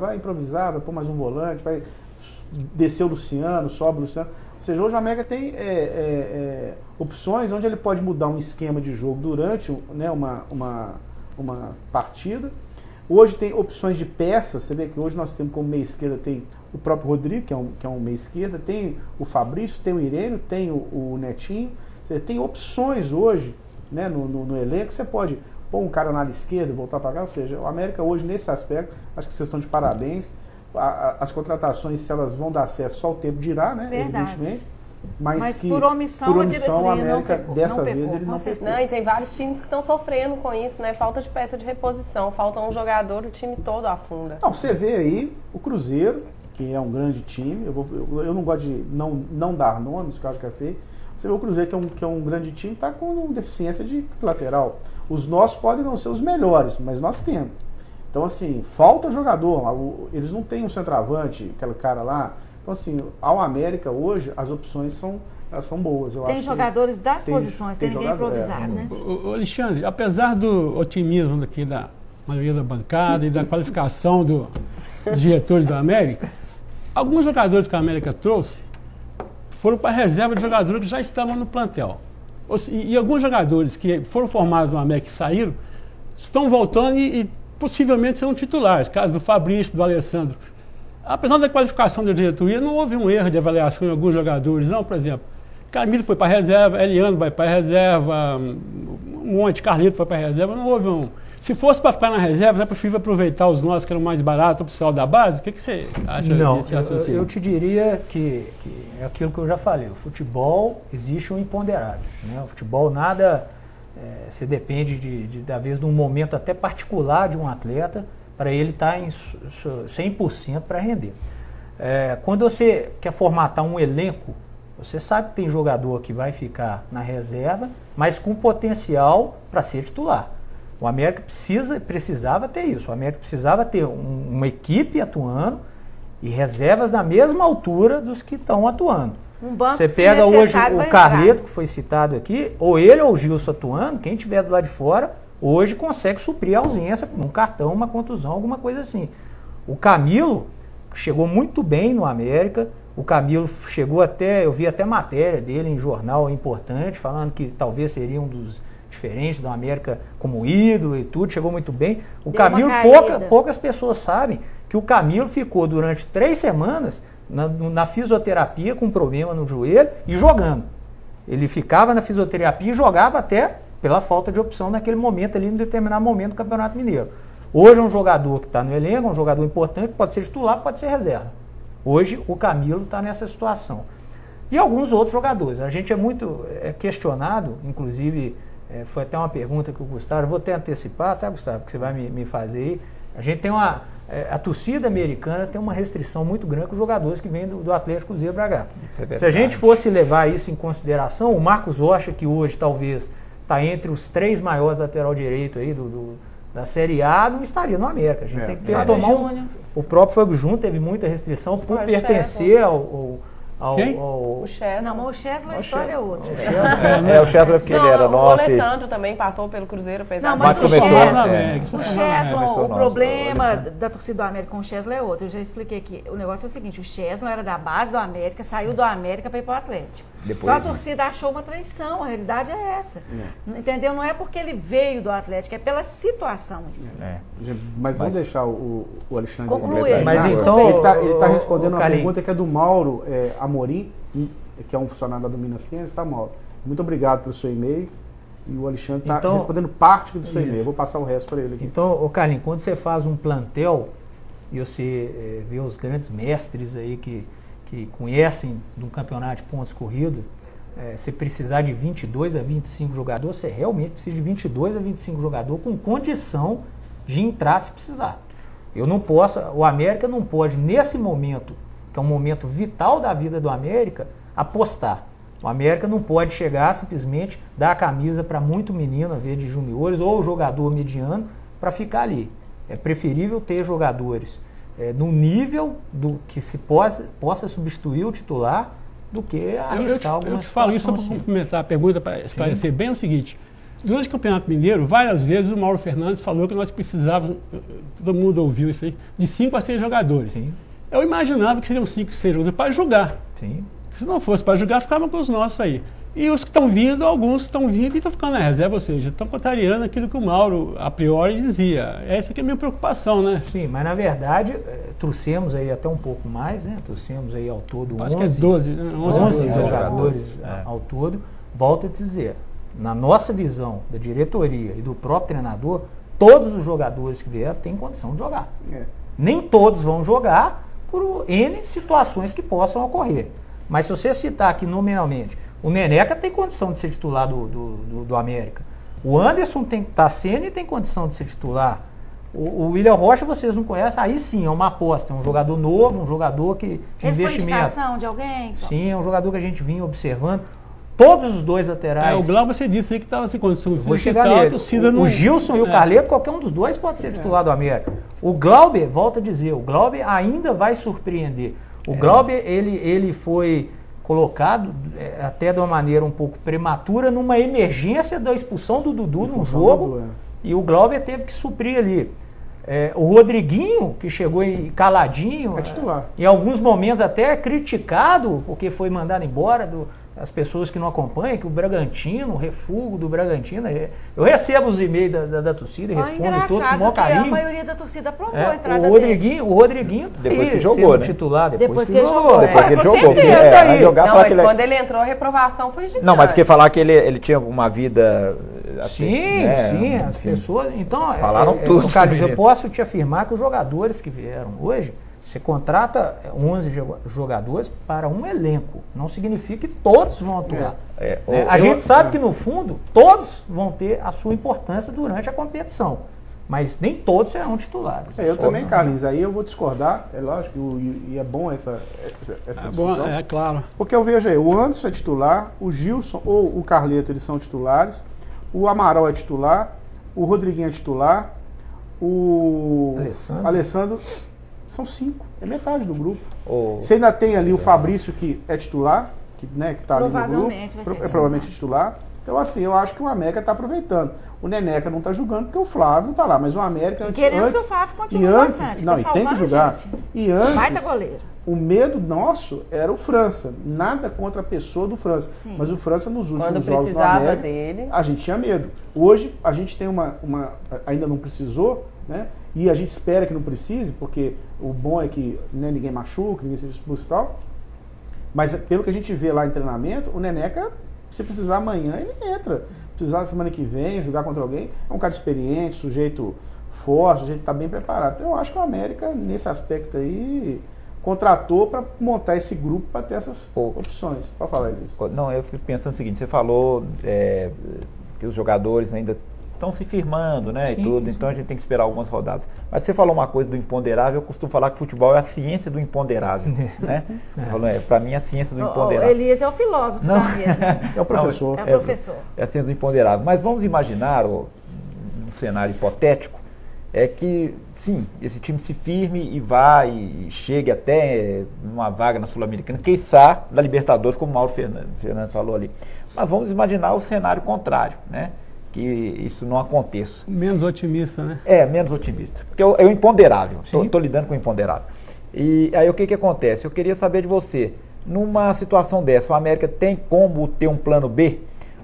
vai improvisar, vai pôr mais um volante, vai descer o Luciano, sobe o Luciano. Ou seja, hoje o América tem opções onde ele pode mudar um esquema de jogo durante, né, uma partida. Hoje tem opções de peças, você vê que hoje nós temos como meia esquerda, tem o próprio Rodrigo, que é um meia esquerda, tem o Fabrício, tem o Irênio, tem o Netinho. Você tem opções hoje, né, no elenco, você pode pôr um cara na ala esquerda e voltar para cá. Ou seja, o América hoje, nesse aspecto, acho que vocês estão de parabéns. As contratações, se elas vão dar certo, só o tempo dirá, né? Verdade. Evidentemente. Mas que, por omissão, a América, dessa vez, ele não pecou. Não, e tem vários times que estão sofrendo com isso, né? Falta de peça de reposição, falta um jogador, o time todo afunda. Não, você vê aí o Cruzeiro, que é um grande time. Eu não gosto de não dar nomes, porque eu acho que é feio. Você vê o Cruzeiro, que é um grande time, está com deficiência de lateral. Os nossos podem não ser os melhores, mas nós temos. Então, assim, falta jogador. Eles não têm um centroavante, aquele cara lá. Então, assim, ao América hoje, as opções são boas. Tem jogadores das posições, tem ninguém improvisado, né? Alexandre, apesar do otimismo daqui da maioria da bancada e da qualificação dos diretores do América, alguns jogadores que a América trouxe foram para a reserva de jogadores que já estavam no plantel. E alguns jogadores que foram formados no América e saíram, estão voltando e possivelmente serão titulares. Caso do Fabrício, do Alessandro. Apesar da qualificação da diretoria, não houve um erro de avaliação em alguns jogadores, não. Por exemplo, Camilo foi para a reserva, Eliano vai para a reserva, Carlito foi para a reserva, não houve um... Se fosse para ficar na reserva, é preferível aproveitar os nossos que eram mais baratos, o pessoal da base. O que você acha desse raciocínio? Eu te diria que é aquilo que eu já falei. O futebol existe um imponderável. Né? O futebol nada... você depende da vez de um momento até particular de um atleta para ele estar em 100% para render. Quando você quer formatar um elenco, você sabe que tem jogador que vai ficar na reserva, mas com potencial para ser titular. O América precisava ter isso. O América precisava ter uma equipe atuando e reservas da mesma altura dos que estão atuando. Um banco, você pega hoje o Carleto, que foi citado aqui, ou ele ou o Gilson atuando, quem estiver do lado de fora, hoje consegue suprir a ausência, um cartão, uma contusão, alguma coisa assim. O Camilo chegou muito bem no América, o Camilo chegou até, eu vi até matéria dele em jornal importante, falando que talvez seria um dos diferentes do América como ídolo e tudo, chegou muito bem. O Camilo, poucas pessoas sabem que o Camilo ficou durante 3 semanas na fisioterapia com problema no joelho e jogando. Ele ficava na fisioterapia e jogava até pela falta de opção naquele momento ali, em determinado momento do Campeonato Mineiro. Hoje é um jogador que está no elenco, um jogador importante, pode ser titular, pode ser reserva. Hoje o Camilo está nessa situação. E alguns outros jogadores. A gente é muito questionado, inclusive foi até uma pergunta que o Gustavo, vou até antecipar, tá, Gustavo, que você vai me fazer aí. A gente tem a torcida americana tem uma restrição muito grande com os jogadores que vêm do Atlético Cruzeiro Bragantino. Se a gente fosse levar isso em consideração, o Marcos Rocha, que hoje talvez está entre os 3 maiores lateral direito aí da Série A, não estaria no América. A gente tem que tomar o próprio Fábio Júnior teve muita restrição por pertencer ao o Chesler. Não, mas o Chesler, a história é outra. O Chesler porque ele era nosso. O Alessandro também passou pelo Cruzeiro, apesar não, mas de... o Chesler, o problema da torcida do América com o Chesler é outro. Eu já expliquei aqui. O negócio é o seguinte, o Chesler era da base do América, saiu do América para ir para o Atlético. Então a torcida achou uma traição, a realidade é essa. Entendeu? Não é porque ele veio do Atlético, é pela situação em si. Mas vamos deixar o Alexandre concluir. Mas então, ele está respondendo uma pergunta que é do Mauro Amorim, que é um funcionário do Minas Tênis, tá, Mauro? Muito obrigado pelo seu e-mail. E o Alexandre está respondendo parte do seu e-mail. Eu vou passar o resto para ele aqui. Então, Carlinhos, quando você faz um plantel e você vê os grandes mestres aí que conhecem de um campeonato de pontos corridos, você precisar de 22 a 25 jogadores, você realmente precisa de 22 a 25 jogadores com condição de entrar se precisar. O América não pode, nesse momento, que é um momento vital da vida do América, apostar. O América não pode chegar simplesmente dar a camisa para muito menino, a ver de juniores, ou jogador mediano, para ficar ali. É preferível ter jogadores no nível do que se possa substituir o titular do que arriscar alguma situação. Eu te falo isso só para complementar a pergunta, para esclarecer bem o seguinte. durante o Campeonato Mineiro, várias vezes o Mauro Fernandes falou que nós precisávamos, todo mundo ouviu isso aí, de 5 a 6 jogadores. Sim. Eu imaginava que seriam 5 a 6 jogadores para jogar. Sim. Se não fosse para jogar, ficavam com os nossos aí. E os que estão vindo, alguns estão vindo e estão ficando na reserva, ou seja, estão contrariando aquilo que o Mauro, a priori, dizia. Essa que é a minha preocupação, né? Sim, mas na verdade, trouxemos aí até um pouco mais, né? Trouxemos aí ao todo 11, que é 12, né? 11 jogadores ao todo. Volto a dizer, na nossa visão da diretoria e do próprio treinador, todos os jogadores que vieram têm condição de jogar. Nem todos vão jogar por N situações que possam ocorrer. Mas se você citar aqui nominalmente, o Neneca tem condição de ser titular do América. O Anderson está sendo e tem condição de ser titular. O William Rocha, vocês não conhecem, aí sim, é uma aposta. É um jogador novo, um jogador de investimento. Foi indicação de alguém? Sim, é um jogador que a gente vinha observando. Todos os dois laterais. O Glauber, você disse aí que estava sem condição. Vou chegar nele. O Gilson e o Carleto, qualquer um dos dois pode ser titular do América. O Glauber, volto a dizer, o Glauber ainda vai surpreender. O Glauber, ele foi colocado até de uma maneira um pouco prematura numa emergência da expulsão do Dudu num jogo, e o Glauber teve que suprir ali. O Rodriguinho, que chegou caladinho, em alguns momentos até criticado, porque foi mandado embora as pessoas que não acompanham, que o Bragantino, o refúgio do Bragantino, eu recebo os e-mails da torcida e respondo todos com o maior carinho. A maioria da torcida aprovou a entrada dele. O Rodriguinho depois que jogou, né? Titular, depois que ele jogou. Depois que ele jogou. Não, mas quando ele entrou, a reprovação foi gigante. Não, mas que falar que ele tinha uma vida... Sim, as pessoas... Então, falaram tudo. Carlos, eu posso te afirmar que os jogadores que vieram hoje, você contrata 11 jogadores para um elenco. Não significa que todos vão atuar. A gente sabe que, no fundo, todos vão ter a sua importância durante a competição. Mas nem todos serão titulares. Eu também, Carlinhos. Aí eu vou discordar. É lógico, e é bom essa discussão. É claro. Porque eu vejo aí, o Anderson é titular, o Gilson ou o Carleto, eles são titulares, o Amaral é titular, o Rodriguinho é titular, o Alessandro. São 5, é metade do grupo. Você ainda tem ali o Fabrício, que é titular, que está ali no grupo, provavelmente titular. Então, assim, eu acho que o América está aproveitando. O Neneca não está jogando porque o Flávio está lá, mas o América antes... Queremos que o Flávio continue bastante. Não, e tem que jogar. E antes, baita goleiro. O medo nosso era o França. Nada contra a pessoa do França. Sim. Mas o França, nos últimos jogos no América, a gente tinha medo. Hoje, a gente tem ainda não precisou, né? E a gente espera que não precise, porque o bom é que ninguém machuca, ninguém seja expulso e tal. Mas pelo que a gente vê lá em treinamento, o Neneca, se precisar amanhã, ele entra. Se precisar semana que vem, jogar contra alguém, é um cara experiente, sujeito forte, sujeito que está bem preparado. Então eu acho que o América, nesse aspecto aí, contratou para montar esse grupo para ter essas opções. Pode falar, Elias. Não, eu fico pensando o seguinte, você falou que os jogadores ainda estão se firmando, né? Sim, e tudo, então a gente tem que esperar algumas rodadas. Mas você falou uma coisa do imponderável, eu costumo falar que futebol é a ciência do imponderável, né? Para mim é a ciência do imponderável. Elias é o filósofo da mesa. É o professor. É o professor. É a ciência do imponderável. Mas vamos imaginar, um cenário hipotético, é que, sim, esse time se firme e vá e chegue até uma vaga na Sul-Americana, quiçá da Libertadores, como o Mauro Fernandes falou ali. Mas vamos imaginar o cenário contrário, né? Que isso não aconteça. Menos otimista, né? Menos otimista. Porque é o imponderável. Estou lidando com o imponderável. E aí o que acontece? Eu queria saber de você, numa situação dessa, o América tem como ter um plano B?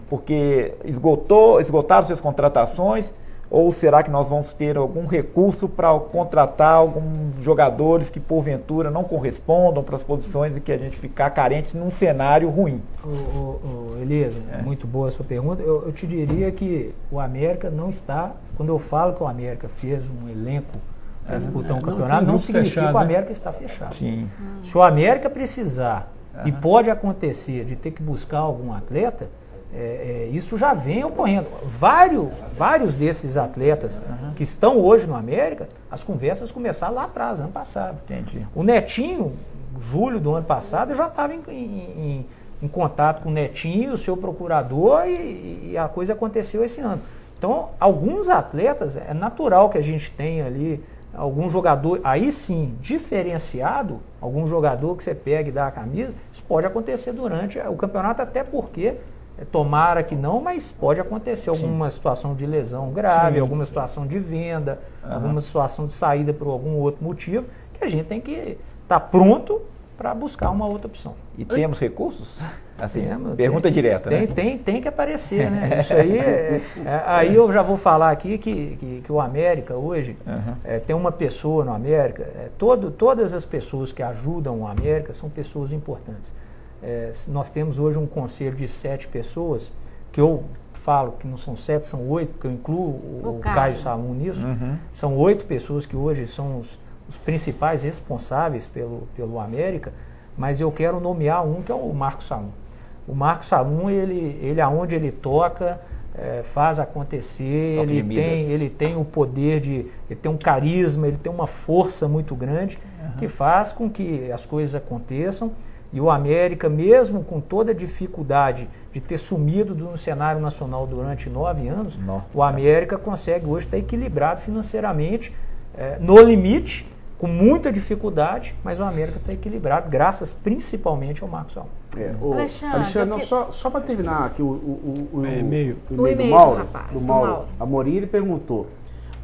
Porque esgotaram suas contratações, ou será que nós vamos ter algum recurso para contratar alguns jogadores que porventura não correspondam para as posições e que a gente ficar carente num cenário ruim? Elias, muito boa a sua pergunta. Eu te diria que o América não está, quando eu falo que o América fez um elenco para disputar um campeonato, não significa que o América está fechado. Sim. Se o América precisar, e pode acontecer de ter que buscar algum atleta, isso já vem ocorrendo. Vários desses atletas que estão hoje no América, as conversas começaram lá atrás, ano passado. Entendi. O Netinho, julho do ano passado, eu já estava em contato com o Netinho, o seu procurador, e a coisa aconteceu esse ano. Então, alguns atletas, é natural que a gente tenha ali algum jogador, aí sim, diferenciado, algum jogador que você pega e dá a camisa, isso pode acontecer durante o campeonato, até porque Tomara que não, mas pode acontecer alguma situação de lesão grave, alguma situação de venda, alguma situação de saída por algum outro motivo, que a gente tem que estar pronto para buscar uma outra opção. E temos recursos? Assim, pergunta direta, né? Tem que aparecer, né? Isso aí, aí eu já vou falar aqui que o América hoje tem uma pessoa no América, todas as pessoas que ajudam o América são pessoas importantes. Nós temos hoje um conselho de 7 pessoas, que eu falo que não são 7, são 8, porque eu incluo o Caio Salum nisso. São 8 pessoas que hoje são os principais responsáveis pelo América, mas eu quero nomear um que é o Marcos Salum. O Marcos Salum, ele aonde ele toca, faz acontecer, ele tem o poder ele tem um carisma, ele tem uma força muito grande que faz com que as coisas aconteçam. E o América, mesmo com toda a dificuldade de ter sumido no cenário nacional durante 9 anos, o América consegue hoje estar equilibrado financeiramente, no limite, com muita dificuldade, mas o América está equilibrado, graças principalmente ao Marcos Salum. Alexandre, não, só para terminar aqui o e-mail do Mauro. A Morim, ele perguntou: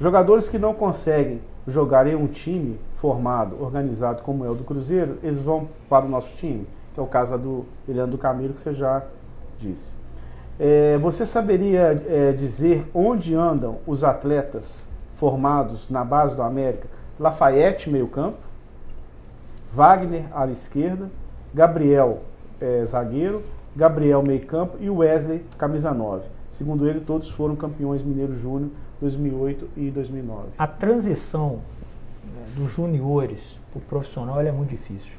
jogadores que não conseguem jogar em um time formado, organizado como é o do Cruzeiro, eles vão para o nosso time, que é o caso do Leandro Camilo, que você já disse. Você saberia dizer onde andam os atletas formados na base do América? Lafayette, meio campo, Wagner, ala esquerda, Gabriel, zagueiro, Gabriel, meio campo, e Wesley, camisa 9. Segundo ele, todos foram campeões Mineiro Júnior 2008 e 2009. A transição dos juniores para o profissional é muito difícil.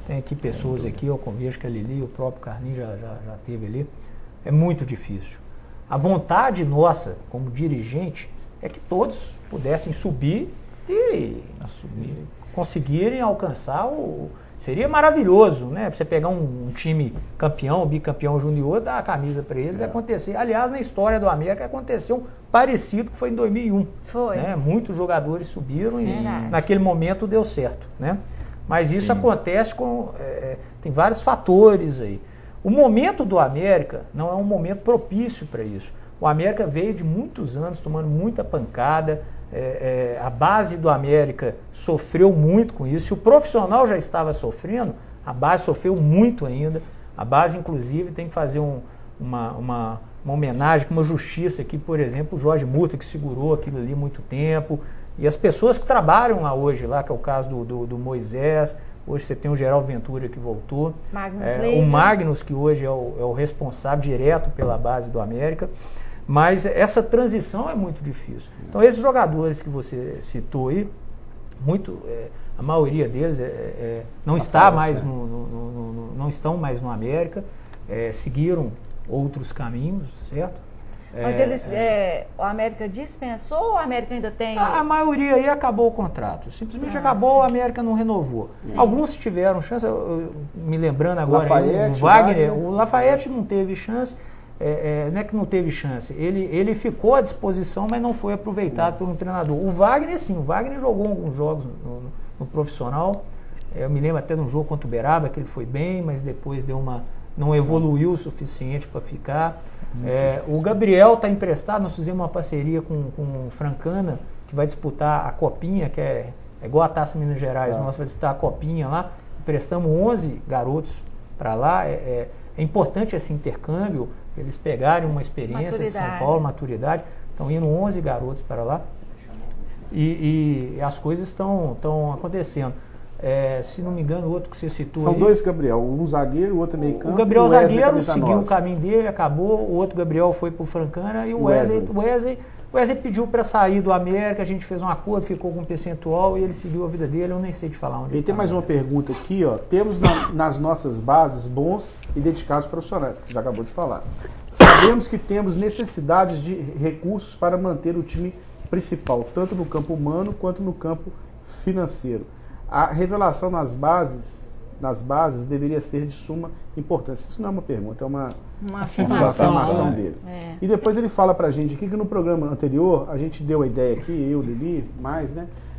Tem aqui pessoas aqui, eu convejo que a Lili, o próprio Carlinhos já teve ali. É muito difícil. A vontade nossa, como dirigente, é que todos pudessem subir e conseguirem alcançar Seria maravilhoso, né? Você pegar um time campeão, bicampeão junior, dar a camisa para eles e acontecer. Aliás, na história do América aconteceu um parecido que foi em 2001. Foi. Né? Muitos jogadores subiram e naquele momento deu certo, né? Mas isso acontece tem vários fatores aí. O momento do América não é um momento propício para isso. O América veio de muitos anos tomando muita pancada. A base do América sofreu muito com isso. Se o profissional já estava sofrendo, a base sofreu muito ainda. A base, inclusive, tem que fazer uma homenagem, uma justiça aqui, por exemplo, o Jorge Murta, que segurou aquilo ali muito tempo. E as pessoas que trabalham lá hoje, que é o caso do Moisés. Hoje você tem o Geraldo Ventura que voltou. O Magnus, que hoje é o responsável direto pela base do América. Mas essa transição é muito difícil. Então, esses jogadores que você citou aí, a maioria deles não estão mais no América, seguiram outros caminhos, certo? Mas o América dispensou ou o América ainda tem? A maioria aí acabou o contrato. Simplesmente acabou, o América não renovou. Sim. Alguns tiveram chance, me lembrando agora, o Wagner, o Lafayette não teve chance. Não é que não teve chance, ele ficou à disposição, mas não foi aproveitado por um treinador. O Wagner, sim, o Wagner jogou alguns jogos no profissional. Eu me lembro até de um jogo contra o Uberaba, que ele foi bem, mas depois não evoluiu o suficiente para ficar. O Gabriel está emprestado, nós fizemos uma parceria com o Francana, que vai disputar a Copinha, que é igual a Taça Minas Gerais, nós vai disputar a Copinha lá. Emprestamos 11 garotos para lá. É importante esse intercâmbio, eles pegarem uma experiência em São Paulo, maturidade. Estão indo 11 garotos para lá e as coisas estão acontecendo. Se não me engano, o outro que você citou São dois Gabriel, um zagueiro, o outro meio campo. O Gabriel zagueiro seguiu o caminho dele, acabou. O outro Gabriel foi para o Francana e o Wesley pediu para sair do América, a gente fez um acordo, ficou com um percentual e ele seguiu a vida dele, eu nem sei te falar onde. E tem mais uma pergunta aqui, temos nas nossas bases bons e dedicados profissionais, que você já acabou de falar. Sabemos que temos necessidades de recursos para manter o time principal, tanto no campo humano quanto no campo financeiro. A revelação nas bases deveria ser de suma importância. Isso não é uma pergunta, é uma afirmação dele. E depois ele fala pra gente aqui que no programa anterior a gente deu a ideia aqui, eu, Lili,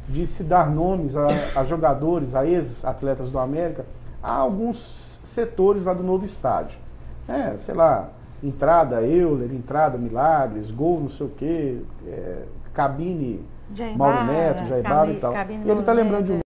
de se dar nomes a jogadores, a ex-atletas do América, a alguns setores lá do novo estádio. Sei lá, entrada Euler, entrada Milagres, gol não sei o quê, cabine Jair Mauro Barra, Neto, Jair Barra e tal. E ele está lembrando de um